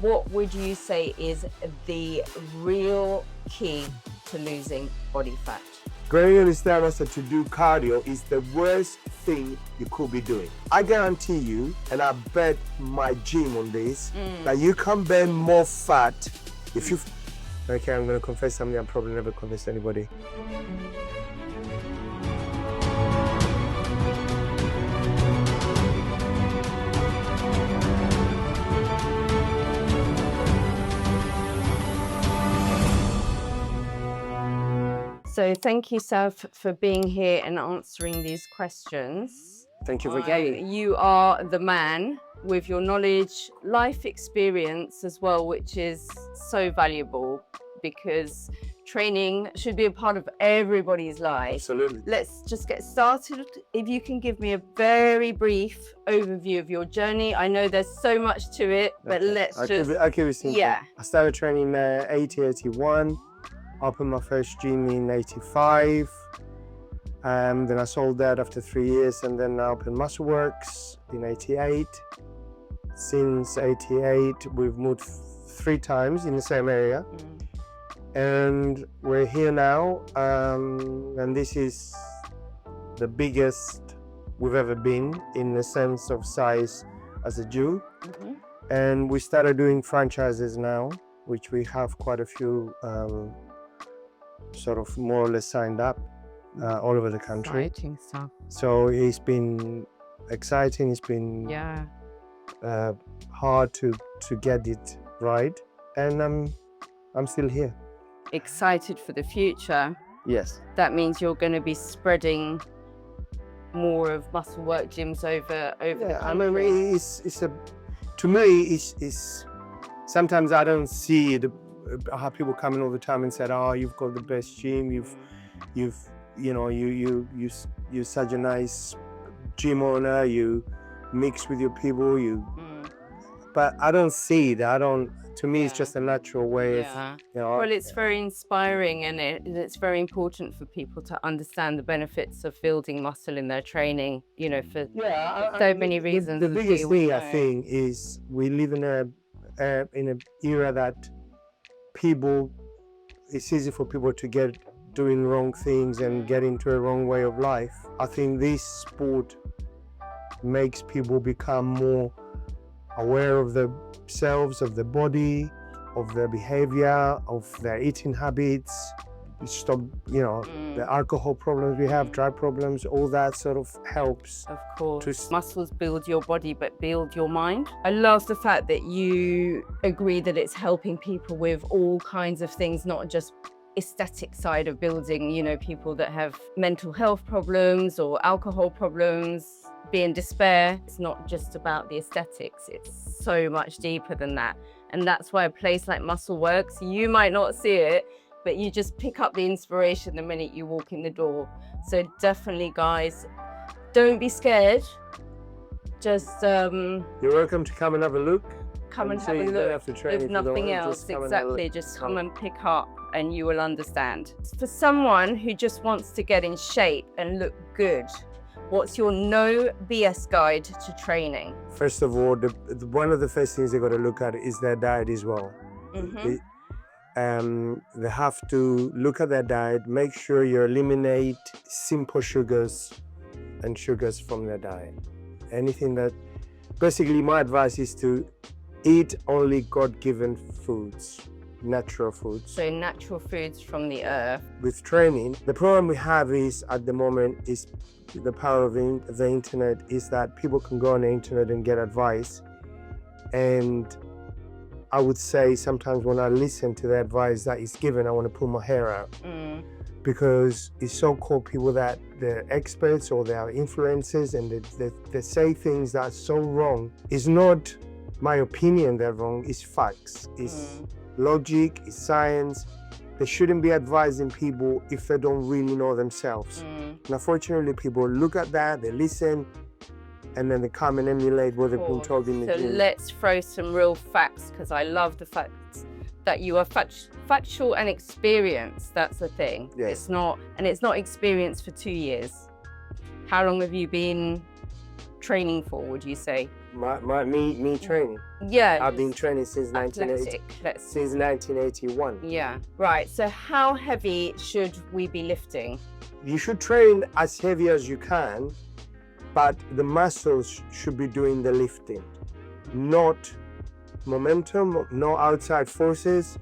What would you say is the real key to losing body fat? Growing understand us that to do cardio is the worst thing you could be doing. I guarantee you, and I bet my gym on this, that you can burn more fat if you... Okay, I'm going to confess something I probably never confessed to anybody. So thank you, Sav, for being here and answering these questions. Thank you for getting. You are the man with your knowledge, life experience as well, which is so valuable because training should be a part of everybody's life. Absolutely. Let's just get started. If you can give me a very brief overview of your journey. I know there's so much to it, but I'll keep it simple. Yeah. I started training in 81. Opened my first gym in 85. Then I sold that after 3 years, and then I opened MUSCLEWORKS in 88. Since 88, we've moved 3 times in the same area. And we're here now, and this is the biggest we've ever been in the sense of size as a gym. And we started doing franchises now, which we have quite a few sort of more or less signed up all over the country. Exciting stuff. So it's been exciting. It's been hard to get it right, and I'm still here. Excited for the future. Yes. That means you're going to be spreading more of MUSCLEWORK gyms over the country. I mean, it's a, to me, it's sometimes I don't see it. I have people coming all the time and said, "Oh, you've got the best gym. You're such a nice gym owner. You mix with your people. But I don't see it. I don't. To me, it's just a natural way of, Well, it's very inspiring, and it's very important for people to understand the benefits of building muscle in their training. You know, for so many reasons. The biggest thing I think is we live in an era that it's easy for people to get doing wrong things and get into a wrong way of life. I think this sport makes people become more aware of themselves, of their body, of their behavior, of their eating habits. Stop, the alcohol problems we have, drug problems, all that sort of helps. Of course. Muscles build your body, but build your mind. I love the fact that you agree that it's helping people with all kinds of things, not just aesthetic side of building, people that have mental health problems or alcohol problems, be in despair. It's not just about the aesthetics. It's so much deeper than that. And that's why a place like MUSCLEWORKS, you might not see it, but you just pick up the inspiration the minute you walk in the door. So definitely, guys, don't be scared. Just you're welcome to come and have a look. Come and have a look. If nothing else, exactly. Just come and pick up, and you will understand. For someone who just wants to get in shape and look good, what's your no BS guide to training? First of all, one of the first things they got to look at is their diet as well. They have to look at their diet, make sure you eliminate simple sugars and sugars from their diet. Anything that, basically my advice is to eat only God-given foods, natural foods. So natural foods from the earth. With training, the problem we have is at the moment is the power of the internet is that people can go on the internet and get advice. And I would say sometimes when I listen to the advice that is given, I want to pull my hair out. Because it's so-called people that they're experts or they are influencers, and they say things that are so wrong. It's not my opinion they're wrong, it's facts. It's logic, it's science. They shouldn't be advising people if they don't really know themselves. And unfortunately, people look at that, they listen, and then they come and emulate what they've been told in the gym. So let's throw some real facts, because I love the fact that you are factual and experienced. That's the thing. Yes. It's not experience for 2 years. How long have you been training for, would you say? Me training. Yeah. I've been training since 1981. Yeah. Right. So how heavy should we be lifting? You should train as heavy as you can, but the muscles should be doing the lifting, not momentum, no outside forces.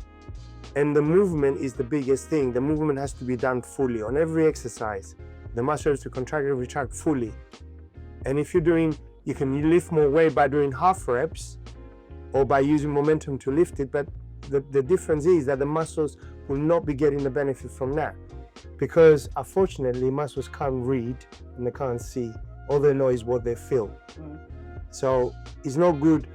And the movement is the biggest thing. The movement has to be done fully on every exercise. The muscles to contract and retract fully. And if you're doing, you can lift more weight by doing half reps or by using momentum to lift it. But the difference is that the muscles will not be getting the benefit from that, because unfortunately muscles can't read and they can't see. All they know is what they feel. So it's not good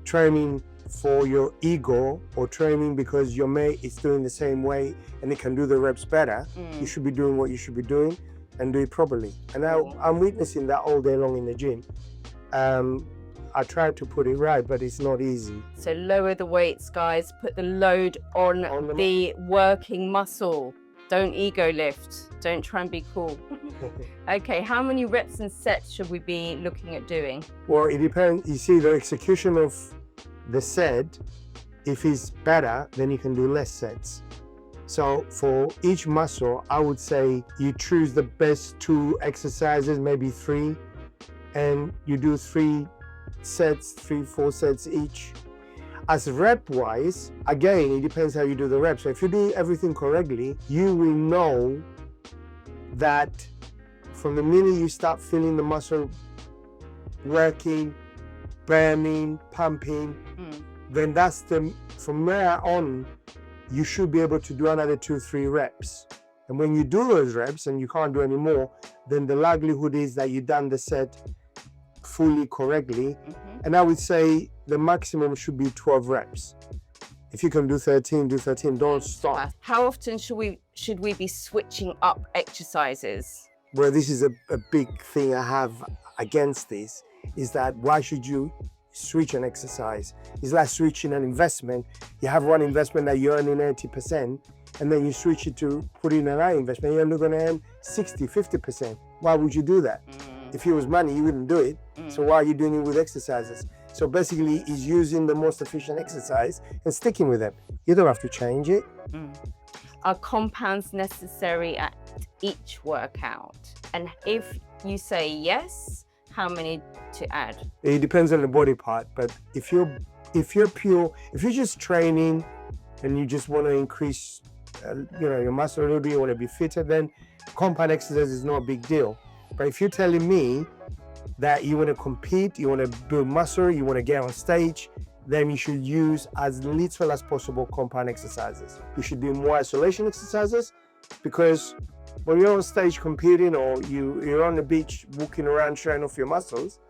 training for your ego or training because your mate is doing the same way and they can do the reps better. You should be doing what you should be doing and do it properly. And I'm witnessing that all day long in the gym. I try to put it right, but it's not easy. So lower the weights, guys. Put the load on the working muscle. Don't ego lift. Don't try and be cool. Okay, how many reps and sets should we be looking at doing? Well, it depends. You see, the execution of the set, if it's better, then you can do less sets. So for each muscle, I would say you choose the best 2 exercises, maybe 3, and you do 3 sets, 3-4 sets each. As rep wise, again, it depends how you do the reps. So if you do everything correctly, you will know that from the minute you start feeling the muscle working, burning, pumping, then that's from there on, you should be able to do another 2-3 reps. And when you do those reps and you can't do any more, then the likelihood is that you've done the set fully correctly. And I would say the maximum should be 12 reps. If you can do 13, do 13, don't stop. How often should we be switching up exercises? Well, this is a big thing I have against this, is that why should you switch an exercise? It's like switching an investment. You have one investment that you're earning 80%, and then you switch it to put in another investment, you're only going to earn 60, 50%. Why would you do that? If it was money, you wouldn't do it. So why are you doing it with exercises? So basically, it's using the most efficient exercise and sticking with them. You don't have to change it. Are compounds necessary at each workout? And if you say yes, how many to add? It depends on the body part, but if you're just training and you just want to increase your muscle a little bit, you want to be fitter, then compound exercise is not a big deal. But if you're telling me that you want to compete, you want to build muscle, you want to get on stage, then you should use as little as possible compound exercises. You should do more isolation exercises, because when you're on stage competing or you're on the beach walking around showing off your muscles,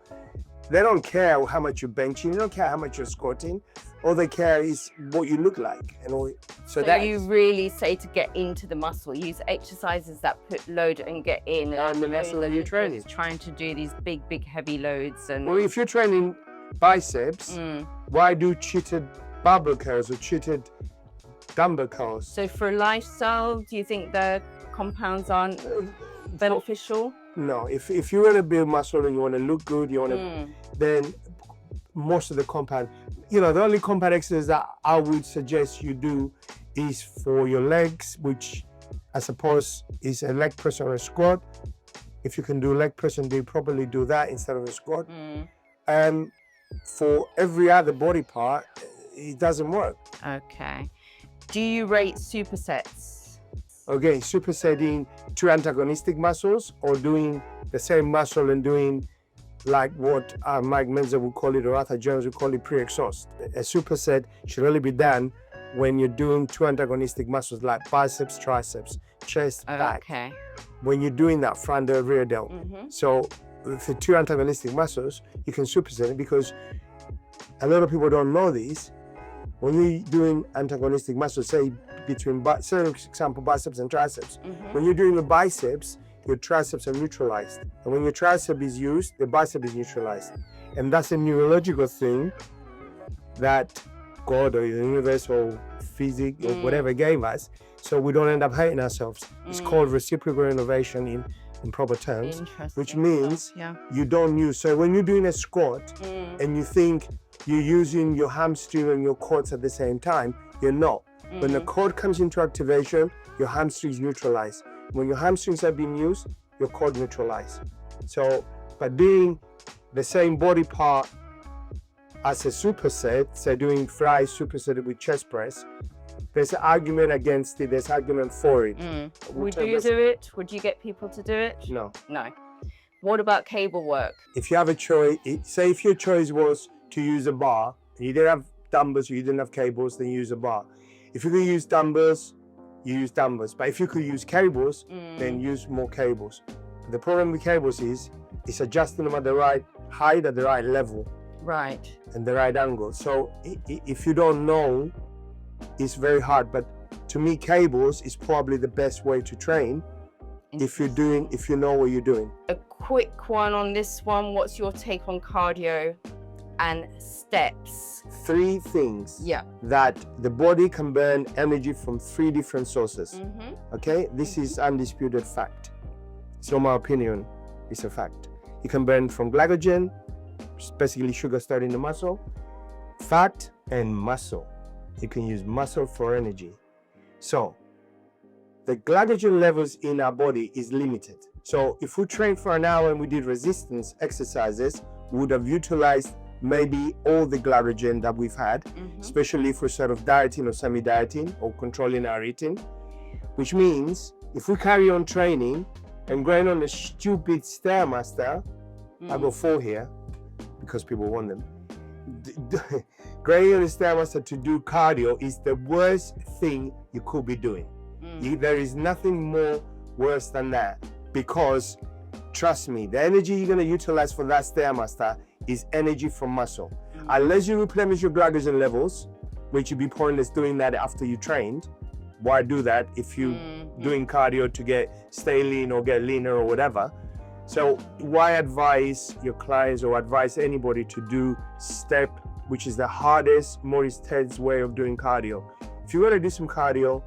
they don't care how much you're benching, they don't care how much you're squatting. All they care is what you look like. And all. So you really say to get into the muscle, use exercises that put load and get in. And the muscle that you're training. Trying to do these big heavy loads. And well, if you're training biceps, why do cheated barbell curls or cheated dumbbell curls? So for a lifestyle, do you think the compounds aren't beneficial? No, if you want to build muscle and you want to look good, you want to, then most of the compound, the only compound exercise that I would suggest you do is for your legs, which I suppose is a leg press or a squat. If you can do leg press and properly do that instead of a squat. And for every other body part, it doesn't work. Okay. Do you rate supersets? Okay, supersetting 2 antagonistic muscles, or doing the same muscle and doing like what Mike Menzer would call it, or Arthur Jones would call it, pre-exhaust. A superset should only be done when you're doing 2 antagonistic muscles like biceps, triceps, chest, back. Okay. When you're doing that front delt, rear delt. So for 2 antagonistic muscles, you can superset it, because a lot of people don't know this. When you're doing antagonistic muscles, say between, say for example, biceps and triceps, when you're doing the biceps, your triceps are neutralized. And when your tricep is used, the bicep is neutralized. And that's a neurological thing that God or the universe or physics or whatever gave us, so we don't end up hurting ourselves. It's called reciprocal innovation in in proper terms, Interesting. which means Yeah. you don't use. So when you're doing a squat and you think you're using your hamstring and your quads at the same time, you're not. When the quad comes into activation, your hamstrings neutralize. When your hamstrings are being used, your quad neutralize. So by doing the same body part as a superset, so doing fly superset with chest press, there's an argument against it, there's argument for it. Would you do it? Would you get people to do it? No. No. What about cable work? If you have a choice, say if your choice was to use a bar, and you didn't have dumbbells, or you didn't have cables, then you use a bar. If you could use dumbbells, you use dumbbells. But if you could use cables, then use more cables. The problem with cables is, it's adjusting them at the right height, at the right level. Right. And the right angle. So if you don't know, it's very hard. But to me, cables is probably the best way to train if you know what you're doing. A quick one on this one. What's your take on cardio and steps? 3 things Yeah. that the body can burn energy from 3 different sources. Okay, this is undisputed fact. It's not my opinion, it's a fact. You can burn from glycogen, basically sugar stored in the muscle, fat, and muscle. You can use muscle for energy. So the glycogen levels in our body is limited. So if we trained for an hour and we did resistance exercises, we would have utilized maybe all the glycogen that we've had, especially if we're sort of dieting or semi-dieting or controlling our eating, which means if we carry on training and going on a stupid Stairmaster, I got 4 here because people want them. Going on a Stairmaster to do cardio is the worst thing you could be doing. There is nothing more worse than that, because trust me, the energy you're going to utilize for that Stairmaster is energy from muscle. Unless you replenish your glycogen levels, which would be pointless doing that after you trained. Why do that if you're doing cardio to stay lean or get leaner or whatever? So why advise your clients or advise anybody to do step, which is the hardest, more intense way of doing cardio? If you want to do some cardio,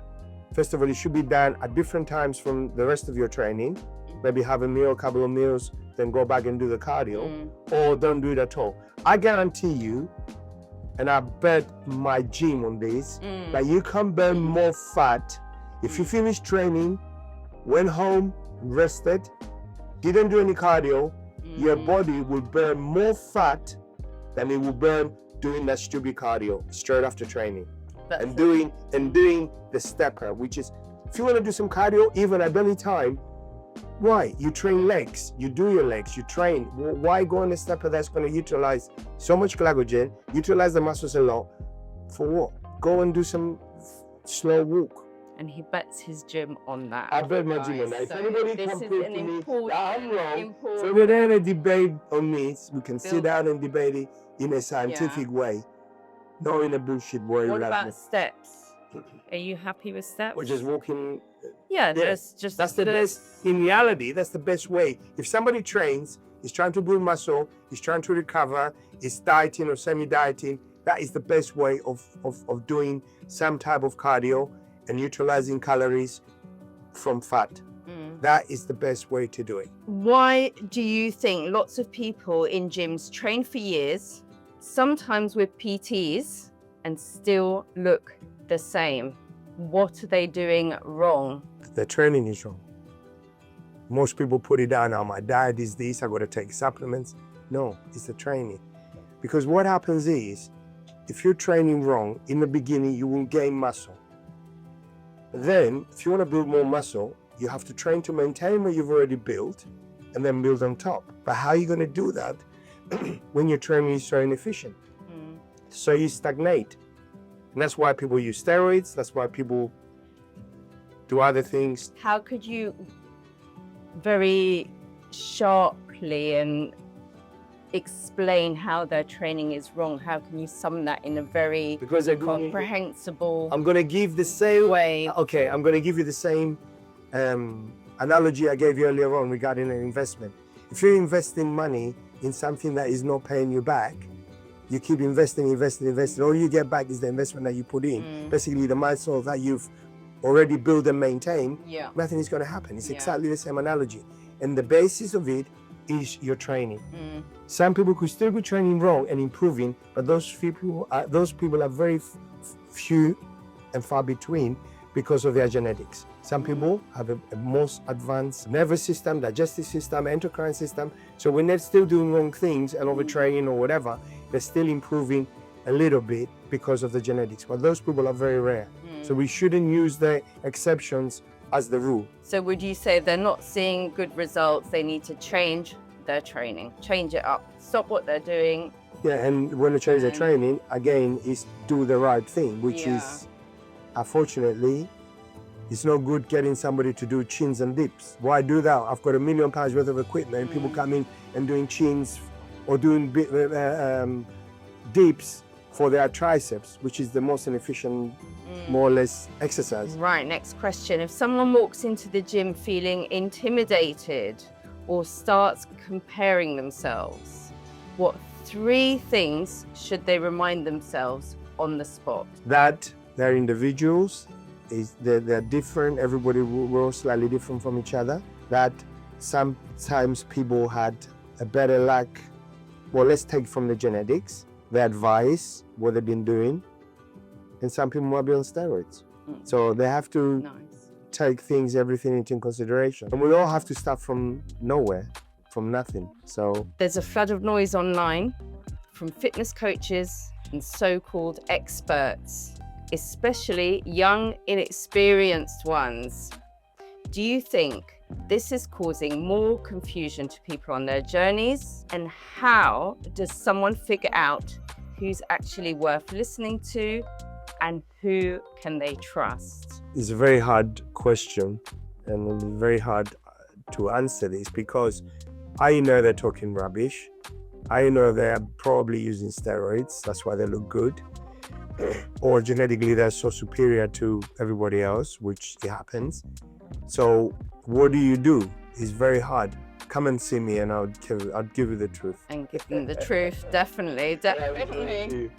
first of all, it should be done at different times from the rest of your training. Maybe have a meal, a couple of meals, then go back and do the cardio, or don't do it at all. I guarantee you, and I bet my gym on this, that you can burn more fat if you finish training, went home, rested, didn't do any cardio. Your body will burn more fat than it will burn doing that stupid cardio straight after training. And doing the stepper, which is, if you want to do some cardio, even at any time, why? You train legs, you do your legs, you train. Why go on a stepper that's going to utilize so much glycogen, utilize the muscles a lot? For what? Go and do some slow walk. And he bets his gym on that. I bet my gym on that. If So anybody this can is prove an to me important, that I'm wrong, important. so we're there in a debate on me, we can sit Build- down and debate it in a scientific way, not in a bullshit way. What like about this. steps? Are you happy with steps? Or just walking. Yeah, that's just That's the best, in reality, that's the best way. If somebody trains, is trying to build muscle, is trying to recover, is dieting or semi-dieting, that is the best way of doing some type of cardio and utilizing calories from fat. That is the best way to do it. Why do you think lots of people in gyms train for years, sometimes with PTs, and still look the same? What are they doing wrong? The training is wrong. Most people put it down, now my diet is this, I gotta take supplements. No, it's the training. Because what happens is, if you're training wrong, in the beginning, you will gain muscle. Then, if you wanna build more muscle, you have to train to maintain what you've already built and then build on top. But how are you gonna do that when your training is so inefficient? So you stagnate. And that's why people use steroids, that's why people do other things. How could you very sharply and explain how their training is wrong? How can you sum that in a very Because they're comprehensible I'm gonna give the same way? Okay, I'm gonna give you the same analogy I gave you earlier on regarding an investment. If you're investing money in something that is not paying you back, you keep investing. All you get back is the investment that you put in. Basically, the muscle that you've already built and maintained, nothing is going to happen. It's exactly the same analogy. And the basis of it is your training. Some people could still be training wrong and improving, but those people are very few and far between because of their genetics. Some people have a most advanced nervous system, digestive system, endocrine system. So when they're still doing wrong things and overtraining or whatever, they're still improving a little bit because of the genetics. But those people are very rare. So we shouldn't use the exceptions as the rule. So would you say if they're not seeing good results, they need to change their training, change it up, stop what they're doing? Yeah, and when they change their training, again, is do the right thing, which is, unfortunately, it's not good getting somebody to do chins and dips. Why do that? I've got £1 million worth of equipment. People come in and doing chins or doing dips for their triceps, which is the most inefficient, more or less, exercise. Right, next question. If someone walks into the gym feeling intimidated or starts comparing themselves, what 3 things should they remind themselves on the spot? That they're individuals, they're different, everybody we're slightly different from each other, that sometimes people had a better luck. Well, let's take from the genetics, the advice, what they've been doing, and some people might be on steroids. So they have to take everything into consideration. And we all have to start from nowhere, from nothing. So there's a flood of noise online from fitness coaches and so-called experts, especially young, inexperienced ones. Do you think this is causing more confusion to people on their journeys? And how does someone figure out who's actually worth listening to and who can they trust? It's a very hard question and very hard to answer this, because I know they're talking rubbish. I know they're probably using steroids. That's why they look good. Or genetically they're so superior to everybody else, which it happens. So what do? It's very hard. Come and see me and I'll give you the truth. And give them the truth, definitely.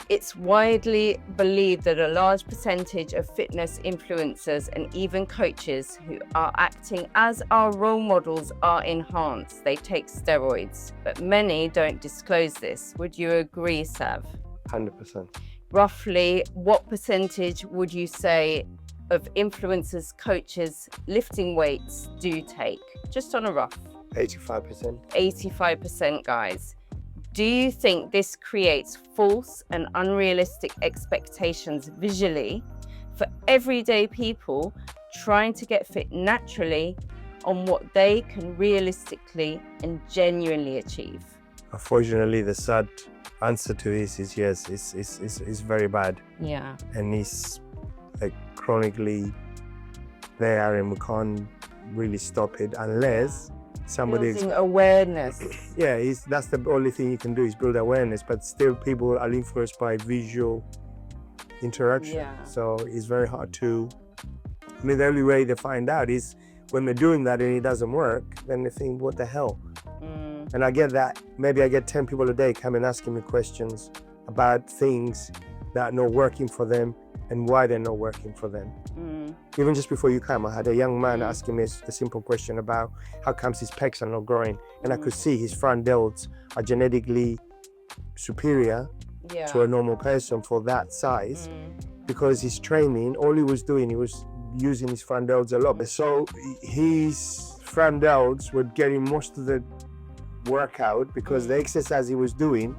It's widely believed that a large percentage of fitness influencers and even coaches who are acting as our role models are enhanced. They take steroids, but many don't disclose this. Would you agree, Sav? 100%. Roughly, what percentage would you say of influencers, coaches, lifting weights do take? Just on a rough. 85%. 85%, guys. Do you think this creates false and unrealistic expectations visually for everyday people trying to get fit naturally on what they can realistically and genuinely achieve? Unfortunately, the sad answer to this is yes, it's very bad. Yeah. And it's like chronically there, and we can't really stop it unless somebody building awareness. Yeah, that's the only thing you can do is build awareness, but still people are influenced by visual interaction. Yeah. So it's very hard to, the only way they find out is when they're doing that and it doesn't work, then they think, what the hell? And I get that. Maybe I get 10 people a day coming asking me questions about things that are not working for them and why they're not working for them. Even just before you came, I had a young man asking me a simple question about how comes his pecs are not growing. And I could see his front delts are genetically superior to a normal person for that size, because his training, all he was doing, he was using his front delts a lot. So his front delts were getting most of the workout because the exercise he was doing,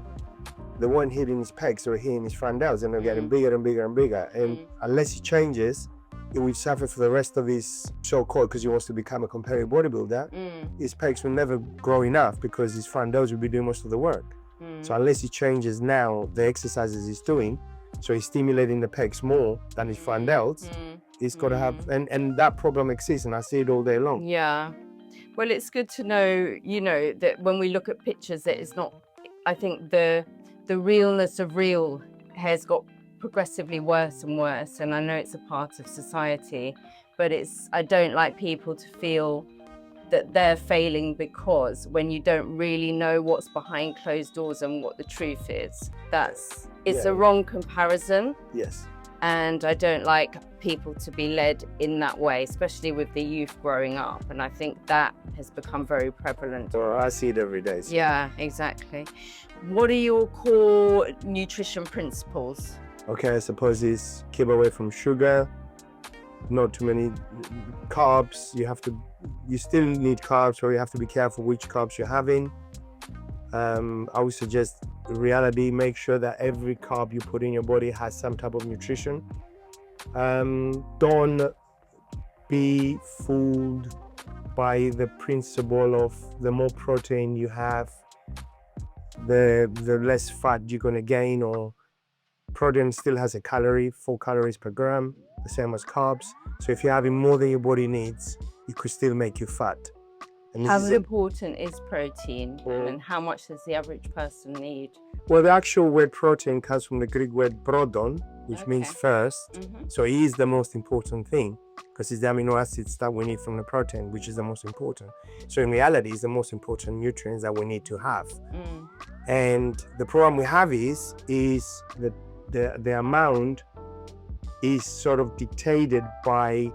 they weren't hitting his pecs or hitting his front delts, and they're getting bigger and bigger and bigger. And unless he changes, it will suffer for the rest of his so-called, because he wants to become a competitive bodybuilder, his pecs will never grow enough because his front delts will be doing most of the work. So unless he changes now the exercises he's doing, so he's stimulating the pecs more than his front delts, he's got to have, and that problem exists, and I see it all day long. Yeah. Well, it's good to know, that when we look at pictures, that it's not, I think the realness of real has got progressively worse and worse. And I know it's a part of society, but I don't like people to feel that they're failing, because when you don't really know what's behind closed doors and what the truth is, it's a wrong comparison. Yes. And I don't like people to be led in that way, especially with the youth growing up. And I think that has become very prevalent. Well, I see it every day. So. Yeah, exactly. What are your core nutrition principles? Okay, I suppose it's keep away from sugar, not too many carbs. You still need carbs, so you have to be careful which carbs you're having. I would suggest reality, make sure that every carb you put in your body has some type of nutrition. Don't be fooled by the principle of the more protein you have, the less fat you're going to gain, or protein still has a 4 calories per gram, the same as carbs. So if you're having more than your body needs, it could still make you fat. And How important is protein, and how much does the average person need? Well, the actual word protein comes from the Greek word prodon, which means first. So it is the most important thing because it's the amino acids that we need from the protein, which is the most important. So in reality, it's the most important nutrients that we need to have. And the problem we have is that the amount is sort of dictated by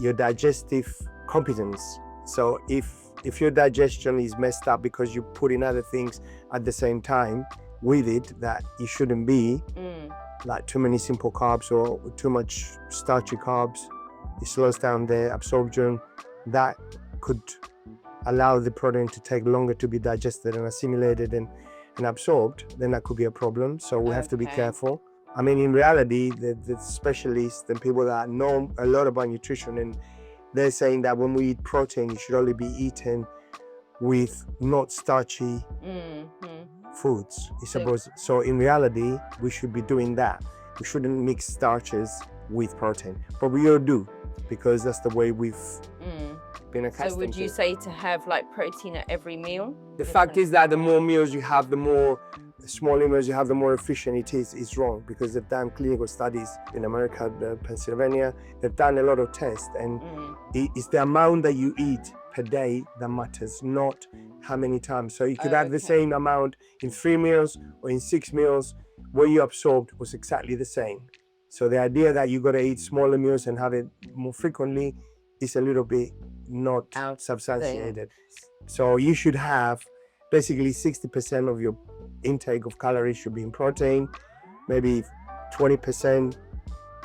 your digestive competence. So if your digestion is messed up because you put in other things at the same time with it that it shouldn't be, like too many simple carbs or too much starchy carbs, it slows down the absorption. That could allow the protein to take longer to be digested and assimilated and absorbed. Then that could be a problem. So we have to be careful. I mean, in reality, the specialists and people that know a lot about nutrition, and they're saying that when we eat protein, it should only be eaten with not starchy foods. So in reality, we should be doing that. We shouldn't mix starches with protein, but we all do because that's the way we've been accustomed to. So would you say to have like protein at every meal? The fact is that the more meals you have, the more smaller meals you have, the more efficient it is. It's wrong because they've done clinical studies in America, Pennsylvania. They've done a lot of tests, and it's the amount that you eat per day that matters, not how many times. So you could have the same amount in 3 meals or in 6 meals. What you absorbed was exactly the same. So the idea that you got to eat smaller meals and have it more frequently is a little bit not substantiated. So you should have basically 60% of your intake of calories should be in protein, maybe 20%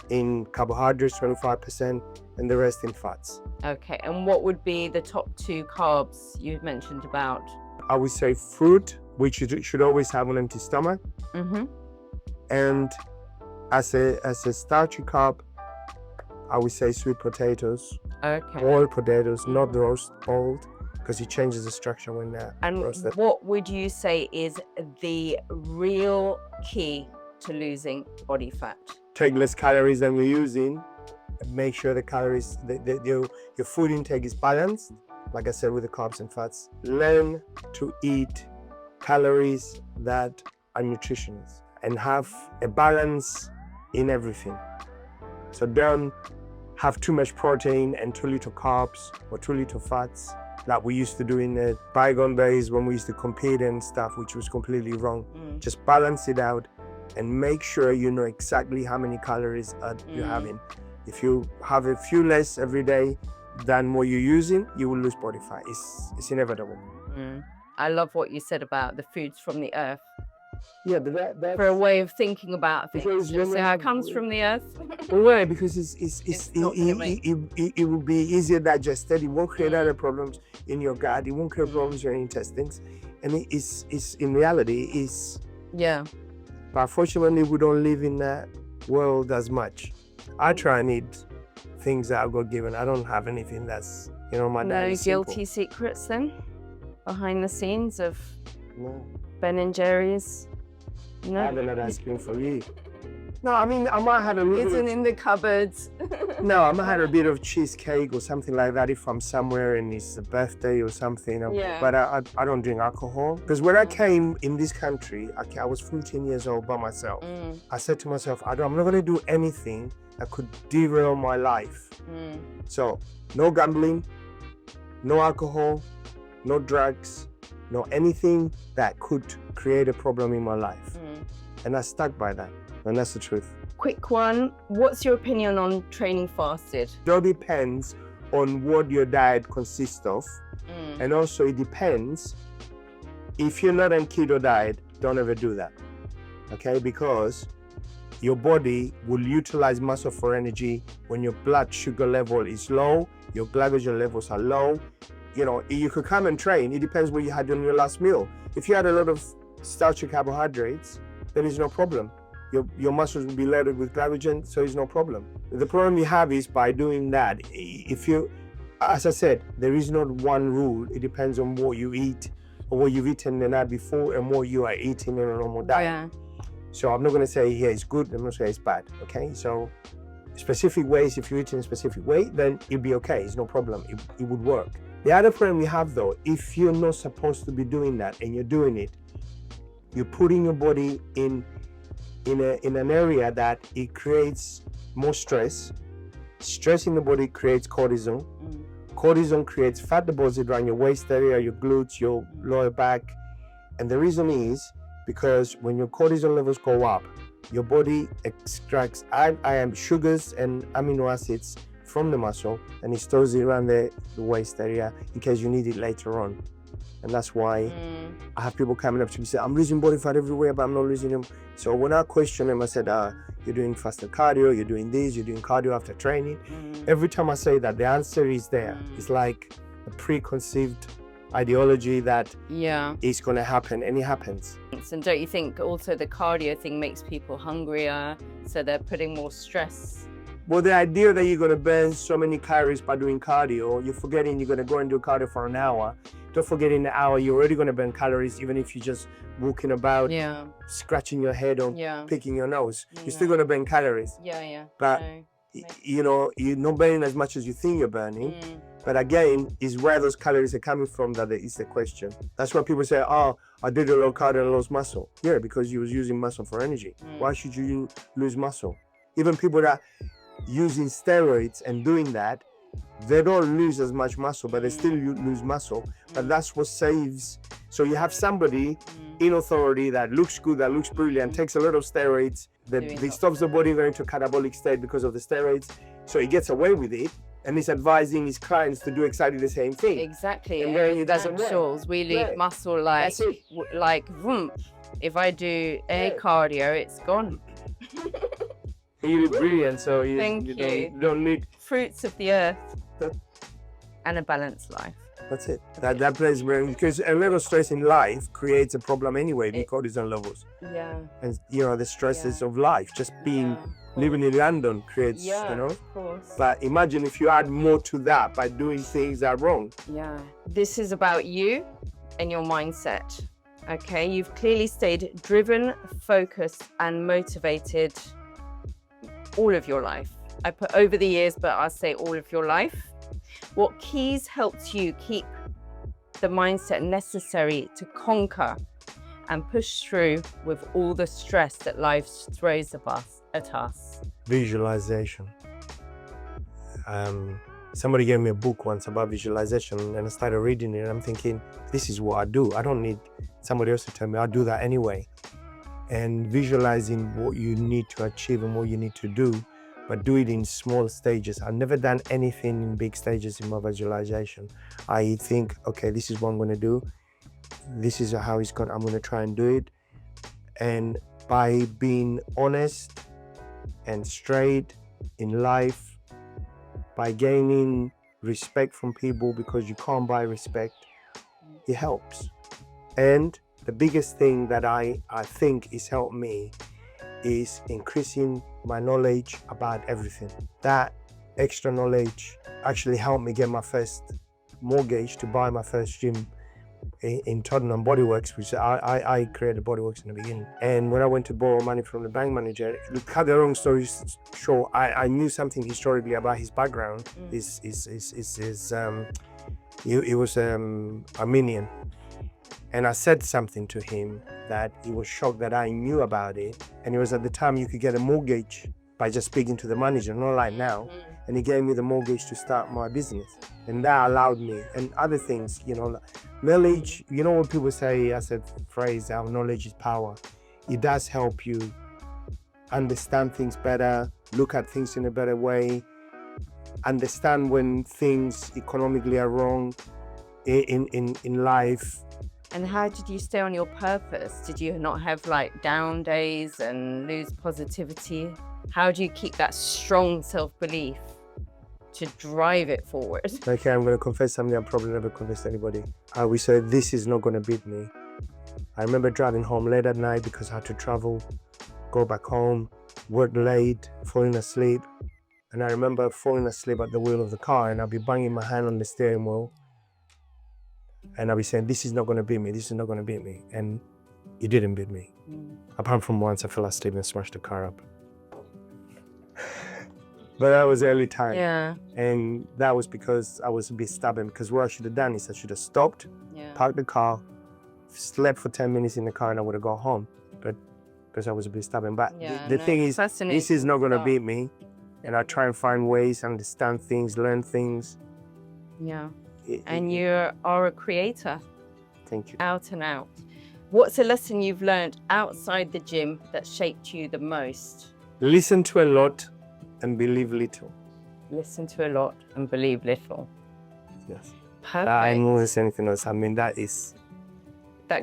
in carbohydrates, 25%, and the rest in fats. Okay, and what would be the top 2 carbs you mentioned about? I would say fruit, which you should always have an empty stomach. And as a starchy carb, I would say sweet potatoes, boiled potatoes, not roast boiled, because it changes the structure when they're roasted. What would you say is the real key to losing body fat? Take less calories than we're using, and make sure the calories, your food intake is balanced, like I said, with the carbs and fats. Learn to eat calories that are nutritious and have a balance in everything. So don't have too much protein and too little carbs or too little fats like we used to do in the bygone days when we used to compete and stuff, which was completely wrong. Just balance it out and make sure you know exactly how many calories you're having. If you have a few less every day than what you're using, you will lose body fat. It's inevitable. I love what you said about the foods from the earth. Yeah, but that's for a way of thinking about things. Just say it comes from the earth. Well, why? Because it will be easier digested. It won't create other problems in your gut. It won't create problems in your intestines. And it's in reality is. Yeah. But unfortunately, we don't live in that world as much. I try and eat things that I got given. I don't have anything that's, my diet is simple. No guilty secrets then? Behind the scenes of Ben and Jerry's? No? I have another ice cream for you. No, I mean, I might have a little Isn't in the cupboards. No, I might have a bit of cheesecake or something like that if I'm somewhere and it's a birthday or something. Yeah. But I don't drink alcohol. Because when I came in this country, I was 14 years old by myself. I said to myself, I'm not going to do anything that could derail my life. So, no gambling, no alcohol, no drugs, no anything that could create a problem in my life. And I stuck by that. And that's the truth. quick one. What's your opinion on training fasted? It all depends on what your diet consists of. And also it depends, if you're not on keto diet, don't ever do that, okay? Because your body will utilize muscle for energy when your blood sugar level is low, your glycogen levels are low. You know, you could come and train, it depends what you had on your last meal. If you had a lot of starchy carbohydrates, there is no problem. Your muscles will be loaded with glycogen, so it's no problem. The problem you have is by doing that, if you, as I said, there is not one rule. It depends on what you eat or what you've eaten the night before and what you are eating in a normal diet. Yeah. So I'm not going to say, yeah, it's good. I'm not going to say it's bad. Okay. So specific ways, if you eat in a specific way, then it'll be okay. It's no problem. It would work. The other problem we have though, if you're not supposed to be doing that and you're doing it, you're putting your body in an area that it creates more stress. Stress in the body creates cortisol. Cortisol creates fat deposit around your waist area, your glutes, your lower back. And the reason is because when your cortisol levels go up, your body extracts sugars and amino acids from the muscle and it stores it around the waist area in case you need it later on. And that's why I have people coming up to me and say, I'm losing body fat everywhere, but I'm not losing them. So when I question them, I said, you're doing fasted cardio, you're doing this, you're doing cardio after training. Every time I say that, the answer is there. It's like a preconceived ideology that it's going to happen, and it happens. And don't you think also the cardio thing makes people hungrier, so they're putting more stress? Well, the idea that you're going to burn so many calories by doing cardio, you're forgetting you're going to go and do cardio for an hour. Don't forget in an hour, you're already going to burn calories, even if you're just walking about, scratching your head or picking your nose. You're still going to burn calories. But, you know, you're not burning as much as you think you're burning. But again, is where those calories are coming from that is the question. That's why people say, oh, I did a lot of cardio and lost muscle. Yeah, because you was using muscle for energy. Why should you lose muscle? Even people that using steroids and doing that, they don't lose as much muscle, but they still lose muscle. But that's what saves. So you have somebody in authority that looks good, that looks brilliant, takes a lot of steroids, that stops the body going to catabolic state because of the steroids. So he gets away with it, and he's advising his clients to do exactly the same thing. Exactly. And then it doesn't work. We lose muscle like vroom. If I do cardio, it's gone. You look brilliant, so you don't need fruits of the earth and a balanced life. That's it. That plays very, because a little stress in life creates a problem anyway with cortisol levels. And you know, the stresses of life, just living in London creates, you know. Of course. But imagine if you add more to that by doing things that are wrong. This is about you and your mindset. Okay, you've clearly stayed driven, focused, and motivated all of your life. I put over the years, but I'll say all of your life. What keys helped you keep the mindset necessary to conquer and push through with all the stress that life throws at us? Visualization. Somebody gave me a book once about visualization, and I started reading it, and I'm thinking, this is what I do. I don't need somebody else to tell me. I'll do that anyway. And visualizing what you need to achieve and what you need to do, but do it in small stages. I've never done anything in big stages in my visualization. I think, okay, this is what I'm going to do. This is how I'm going to try and do it. And by being honest and straight in life, by gaining respect from people, because you can't buy respect, it helps. And the biggest thing that I think has helped me is increasing my knowledge about everything. That extra knowledge actually helped me get my first mortgage to buy my first gym in Tottenham, Bodyworks, which I created Bodyworks in the beginning. And when I went to borrow money from the bank manager, to cut the long story short, I knew something historically about his background. He was Armenian. And I said something to him that he was shocked that I knew about it. And it was at the time you could get a mortgage by just speaking to the manager, not like now. And he gave me the mortgage to start my business. And that allowed me, and other things, you know, knowledge, you know when people say, as a phrase, our knowledge is power. It does help you understand things better, look at things in a better way, understand when things economically are wrong in life. And how did you stay on your purpose? Did you not have like down days and lose positivity? How do you keep that strong self-belief to drive it forward? Okay, I'm going to confess something I probably never confessed to anybody. We said, this is not going to beat me. I remember driving home late at night because I had to travel, go back home, work late, falling asleep. And I remember falling asleep at the wheel of the car, and I'll be banging my hand on the steering wheel. And I'll be saying, this is not going to beat me, this is not going to beat me. And it didn't beat me. Apart from once I fell asleep and smashed the car up. But that was early time. Yeah. And that was because I was a bit stubborn, because what I should have done is I should have stopped, parked the car, slept for 10 minutes in the car, and I would have gone home. But because I was a bit stubborn. But the thing is, this is not going to beat me. And I try and find ways, understand things, learn things. Yeah. And you are a creator. Thank you. Out and out. What's a lesson you've learned outside the gym that shaped you the most? Listen to a lot and believe little. Listen to a lot and believe little. Yes. Perfect. I don't know anything else. I mean, that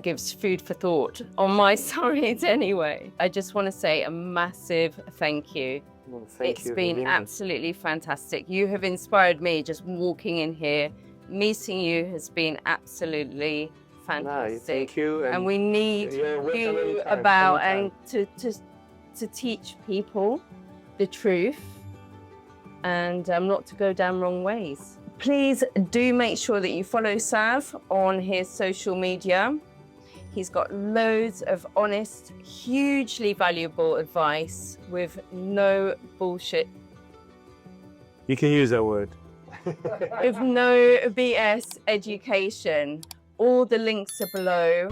gives food for thought on my side anyway. I just want to say a massive thank you. Well, it's been absolutely fantastic. You have inspired me just walking in here. Meeting you has been absolutely fantastic. No, thank you. And we need you about and to teach people the truth and not to go down wrong ways. Please do make sure that you follow Sav on his social media. He's got loads of honest, hugely valuable advice with no bullshit. You can use that word. With no BS education. All the links are below.